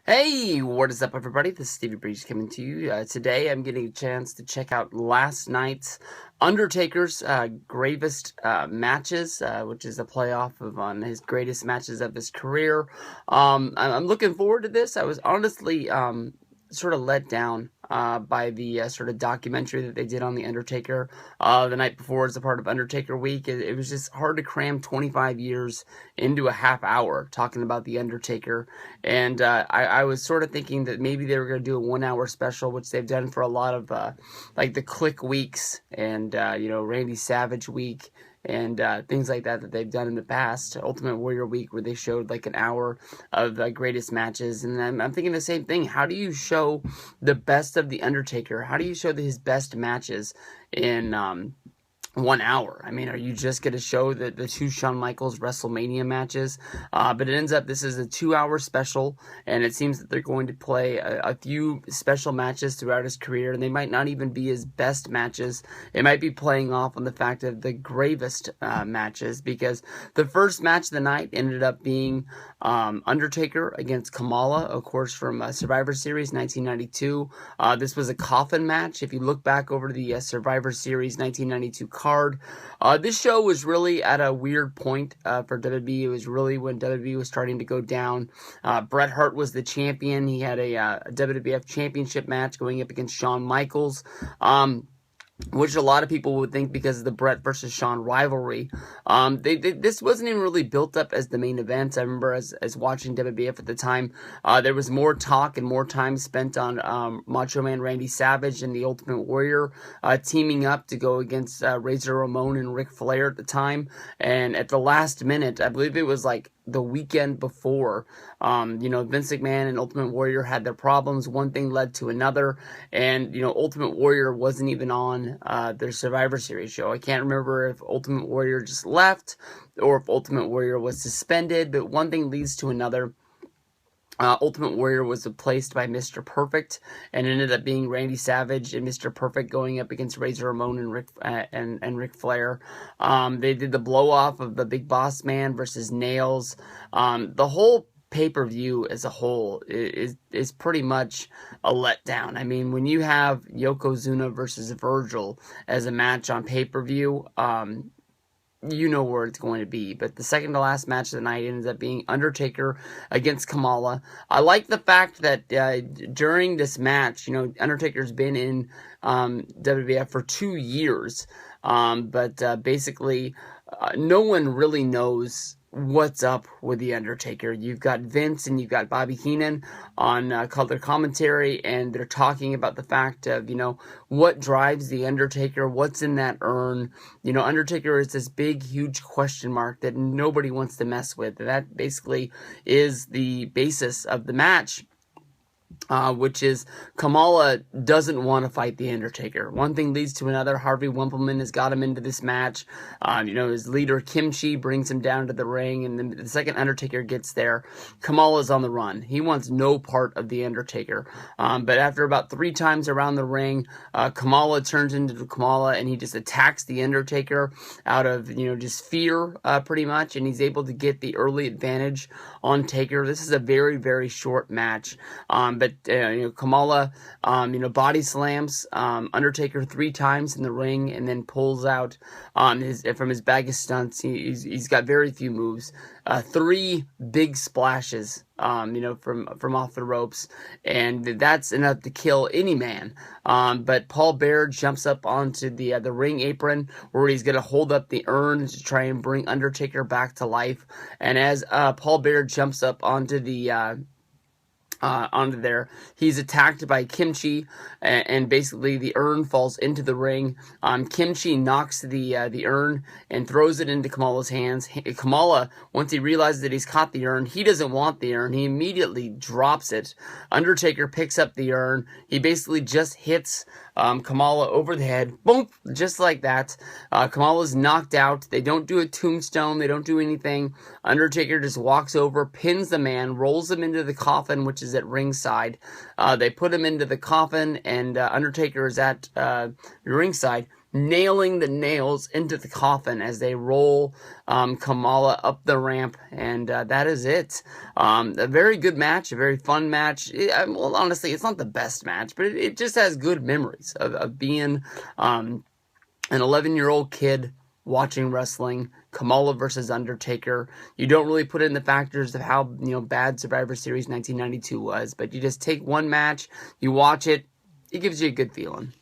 Hey, what is up, everybody? This is Stevie Breeze coming to you. Today, I'm getting a chance to check out last night's Undertaker's Gravest matches, which is a playoff of on his greatest matches of his career. I'm looking forward to this. I was honestly sort of let down by the sort of documentary that they did on The Undertaker the night before as a part of Undertaker Week. It was just hard to cram 25 years into a half hour talking about The Undertaker. And I was sort of thinking that maybe they were going to do a 1 hour special, which they've done for a lot of like the Click Weeks and, Randy Savage Week and things like that they've done in the past. Ultimate Warrior Week, where they showed like an hour of the greatest matches. And I'm thinking the same thing. How do you show the best of The Undertaker? How do you show his best matches in 1 hour? I mean, are you just going to show the two Shawn Michaels WrestleMania matches? But it ends up, this is a 2 hour special, and it seems that they're going to play a few special matches throughout his career, and they might not even be his best matches. It might be playing off on the fact of the gravest matches, because the first match of the night ended up being Undertaker against Kamala, of course, from Survivor Series 1992. This was a coffin match. If you look back over the Survivor Series 1992 card, this show was really at a weird point for WWE. It was really when WWE was starting to go down. Bret Hart was the champion. He had a WWF championship match going up against Shawn Michaels. Which a lot of people would think, because of the Bret versus Shawn rivalry, this wasn't even really built up as the main event. I remember as watching WWF at the time, there was more talk and more time spent on Macho Man Randy Savage and the Ultimate Warrior teaming up to go against Razor Ramon and Ric Flair at the time. And at the last minute, I believe it was like the weekend before, Vince McMahon and Ultimate Warrior had their problems. One thing led to another, and Ultimate Warrior wasn't even on their Survivor Series show. I can't remember if Ultimate Warrior just left or if Ultimate Warrior was suspended, but one thing leads to another. Ultimate Warrior was replaced by Mr. Perfect, and ended up being Randy Savage and Mr. Perfect going up against Razor Ramon and Ric Flair. They did the blow off of the Big Boss Man versus Nails. The whole pay-per-view as a whole is pretty much a letdown. I mean, when you have Yokozuna versus Virgil as a match on pay-per-view, you know where it's going to be. But the second to last match of the night ends up being Undertaker against Kamala. I like the fact that during this match, Undertaker's been in WWF for 2 years, but basically no one really knows what's up with The Undertaker. You've got Vince and you've got Bobby Heenan on color commentary, and they're talking about the fact of, what drives The Undertaker, what's in that urn. Undertaker is this big, huge question mark that nobody wants to mess with. That basically is the basis of the match. Which is Kamala doesn't want to fight The Undertaker. One thing leads to another. Harvey Wippleman has got him into this match. His leader Kimchi brings him down to the ring, and then the second Undertaker gets there, Kamala's on the run. He wants no part of The Undertaker. But after about 3 times around the ring, Kamala turns into Kamala, and he just attacks The Undertaker out of, just fear, pretty much, and he's able to get the early advantage on Taker. This is a very, very short match. But Kamala, body slams Undertaker 3 times in the ring, and then pulls out from his bag of stunts. He's got very few moves. 3 big splashes, from off the ropes, and that's enough to kill any man. But Paul Bearer jumps up onto the ring apron, where he's going to hold up the urn to try and bring Undertaker back to life. And as Paul Bearer jumps up onto there, he's attacked by Kimchi, and basically the urn falls into the ring. Kimchi knocks the urn and throws it into Kamala's hands. Kamala, once he realizes that he's caught the urn, he doesn't want the urn. He immediately drops it. Undertaker picks up the urn. He basically just hits Kamala over the head. Boom! Just like that. Kamala's knocked out. They don't do a tombstone. They don't do anything. Undertaker just walks over, pins the man, rolls him into the coffin, which is is at ringside. They put him into the coffin, and Undertaker is at ringside, nailing the nails into the coffin as they roll Kamala up the ramp, and that is it. A very good match, a very fun match. Well, honestly, it's not the best match, but it just has good memories of being an 11-year-old kid watching wrestling. Kamala versus Undertaker. You don't really put in the factors of how bad Survivor Series 1992 was, but you just take one match, you watch it, it gives you a good feeling.